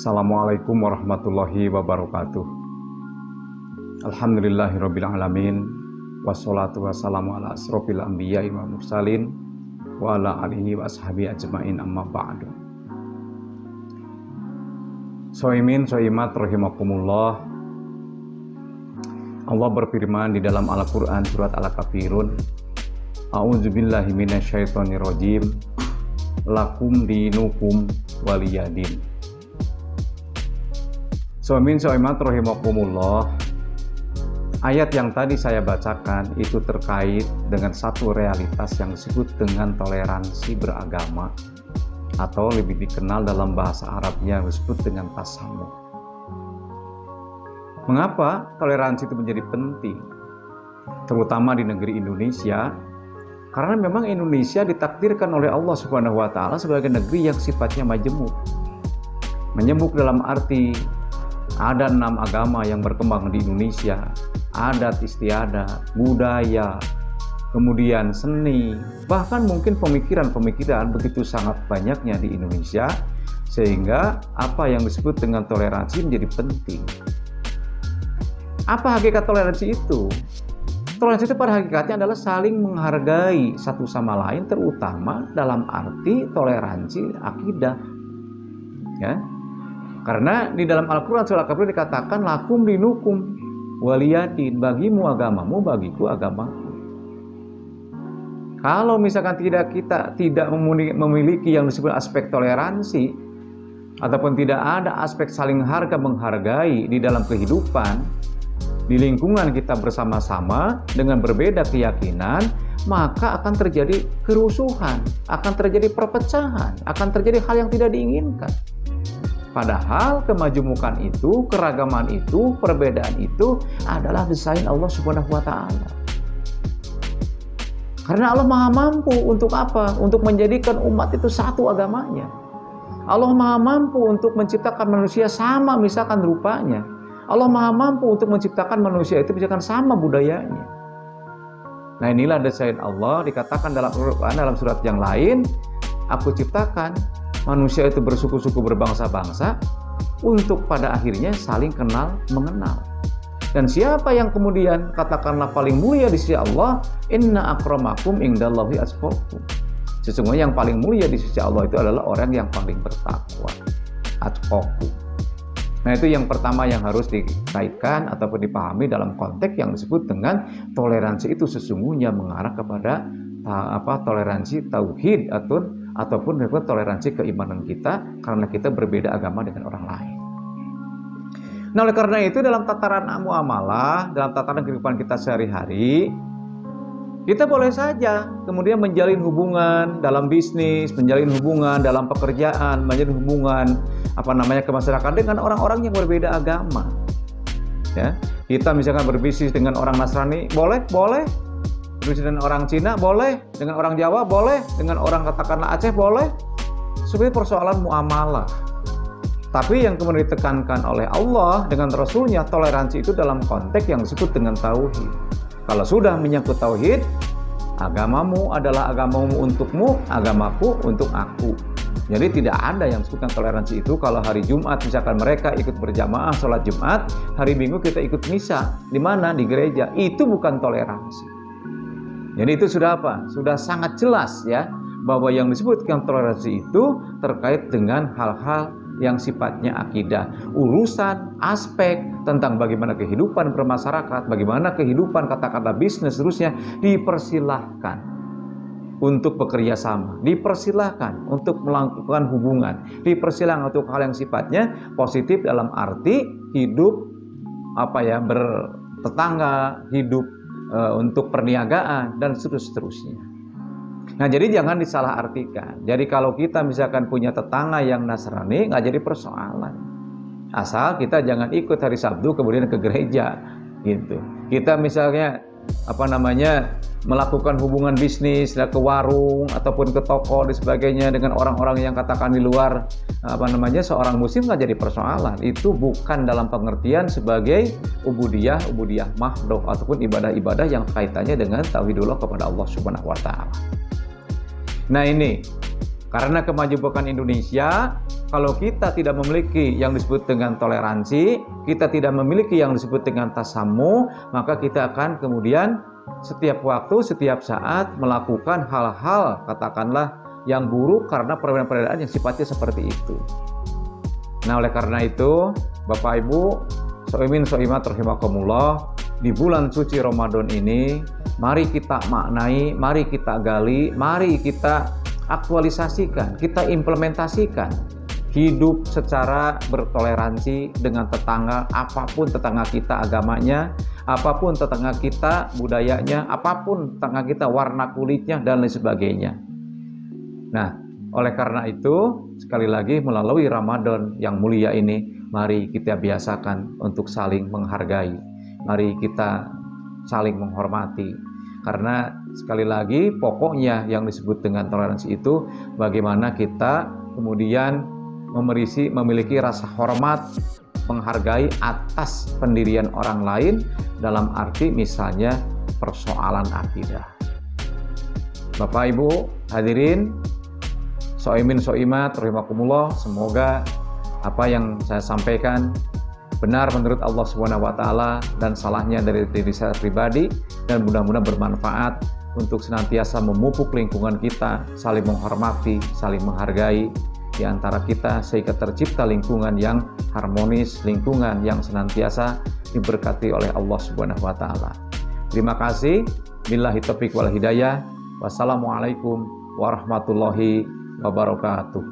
Assalamualaikum warahmatullahi wabarakatuh. Alhamdulillahirrabbilalamin. Wassalatu wassalamu ala asrofil anbiya'i wa mursalin wa ala alihi wa ashabi ajma'in amma ba'du. Soimin soimat rahimakumullah. Allah berfirman di dalam Al-Quran surat Al-Kafirun, A'udzubillahi minasyaitonirrajim, lakum dinukum waliyadin. Soimin soimat rahimakumullah. Ayat yang tadi saya bacakan itu terkait dengan satu realitas yang disebut dengan toleransi beragama, atau lebih dikenal dalam bahasa Arabnya disebut dengan tasamuh. Mengapa toleransi itu menjadi penting, terutama di negeri Indonesia? Karena memang Indonesia ditakdirkan oleh Allah Subhanahu wa Ta'ala sebagai negeri yang sifatnya majemuk. Majemuk dalam arti ada 6 agama yang berkembang di Indonesia, adat istiadat, budaya, kemudian seni, bahkan mungkin pemikiran-pemikiran begitu sangat banyaknya di Indonesia, sehingga apa yang disebut dengan toleransi menjadi penting. Apa hakikat toleransi itu? Toleransi itu pada hakikatnya adalah saling menghargai satu sama lain, terutama dalam arti toleransi akidah. Ya. Karena di dalam Al-Quran surah Al-Kafirun dikatakan lakum dinukum waliyadin, bagimu agamamu, bagiku agamaku. Kalau misalkan kita tidak memiliki yang disebut aspek toleransi, ataupun tidak ada aspek saling menghargai di dalam kehidupan, di lingkungan kita bersama-sama dengan berbeda keyakinan, maka akan terjadi kerusuhan, akan terjadi perpecahan, akan terjadi hal yang tidak diinginkan. Padahal kemajemukan itu, keragaman itu, perbedaan itu adalah desain Allah Subhanahu wa Ta'ala. Karena Allah Maha mampu untuk apa? Untuk menjadikan umat itu satu agamanya. Allah Maha mampu untuk menciptakan manusia sama misalkan rupanya. Allah Maha mampu untuk menciptakan manusia itu misalkan sama budayanya. Nah, inilah desain Allah, dikatakan dalam Al-Quran dalam surat yang lain, aku ciptakan manusia itu bersuku-suku, berbangsa-bangsa, untuk pada akhirnya saling kenal mengenal. Dan siapa yang kemudian katakanlah paling mulia di sisi Allah, inna akramakum indallahi atqakum. Sesungguhnya yang paling mulia di sisi Allah itu adalah orang yang paling bertakwa, atqakum. Nah, itu yang pertama yang harus dikaitkan ataupun dipahami dalam konteks yang disebut dengan toleransi itu sesungguhnya mengarah kepada toleransi tauhid ataupun toleransi keimanan kita karena kita berbeda agama dengan orang lain. Nah, oleh karena itu dalam tataran muamalah, dalam tataran kehidupan kita sehari-hari, kita boleh saja kemudian menjalin hubungan dalam bisnis, menjalin hubungan dalam pekerjaan, menjalin hubungan kemasyarakatan dengan orang-orang yang berbeda agama. Ya, kita misalkan berbisnis dengan orang Nasrani, boleh. Dengan orang Cina boleh, dengan orang Jawa boleh, dengan orang katakanlah Aceh boleh. Sebenarnya persoalan muamalah. Tapi yang kemudian ditekankan oleh Allah dengan Rasulnya, toleransi itu dalam konteks yang disebut dengan tauhid. Kalau sudah menyangkut tauhid, agamamu adalah agamamu untukmu, agamaku untuk aku. Jadi tidak ada yang disebutkan toleransi itu. Kalau hari Jumat misalkan mereka ikut berjamaah sholat Jumat, hari Minggu kita ikut misa. Di mana? Di gereja. Itu bukan toleransi. Jadi itu sudah apa? Sudah sangat jelas ya, bahwa yang disebutkan toleransi itu terkait dengan hal-hal yang sifatnya akidah. Urusan, aspek tentang bagaimana kehidupan bermasyarakat, bagaimana kehidupan katakanlah bisnis seterusnya, dipersilahkan untuk bekerja sama, dipersilahkan untuk melakukan hubungan, dipersilahkan untuk hal yang sifatnya positif dalam arti hidup bertetangga, hidup untuk perniagaan dan seterusnya. Nah, jadi jangan disalahartikan. Jadi kalau kita misalkan punya tetangga yang Nasrani, nggak jadi persoalan. Asal kita jangan ikut hari Sabtu kemudian ke gereja, gitu. Kita misalnya melakukan hubungan bisnis ke warung ataupun ke toko dan sebagainya dengan orang-orang yang katakan di luar seorang muslim, nggak jadi persoalan. Itu bukan dalam pengertian sebagai ubudiyah makhluk ataupun ibadah-ibadah yang kaitannya dengan tauhidullah kepada Allah Subhanahu wa Ta'ala. Nah, ini karena kemajemukan Indonesia, Kalau kita tidak memiliki yang disebut dengan toleransi, kita tidak memiliki yang disebut dengan tasamu, maka kita akan kemudian setiap waktu, setiap saat melakukan hal-hal katakanlah yang buruk karena perbedaan-perbedaan yang sifatnya seperti itu. Nah, oleh karena itu, Bapak Ibu, Soimin Soimat rahimakumullah, di bulan suci Ramadan ini, mari kita maknai, mari kita gali, mari kita aktualisasikan, kita implementasikan hidup secara bertoleransi dengan tetangga, apapun tetangga kita agamanya, apapun tetangga kita budayanya, apapun tetangga kita warna kulitnya, dan lain sebagainya. Nah, oleh karena itu, sekali lagi melalui Ramadan yang mulia ini, mari kita biasakan untuk saling menghargai, mari kita saling menghormati. Karena sekali lagi, pokoknya yang disebut dengan toleransi itu, bagaimana kita kemudian memiliki rasa hormat, menghargai atas pendirian orang lain dalam arti misalnya persoalan akidah. Bapak Ibu hadirin Soimin Soimat rahimakumullah, semoga apa yang saya sampaikan benar menurut Allah Subhanahu wa taala dan salahnya dari diri saya pribadi, dan mudah-mudahan bermanfaat untuk senantiasa memupuk lingkungan kita, saling menghormati, saling menghargai di antara kita sehingga tercipta lingkungan yang harmonis, lingkungan yang senantiasa diberkati oleh Allah Subhanahu wa taala. Terima kasih. Billahi taufiq wal hidayah. Wassalamualaikum warahmatullahi wabarakatuh.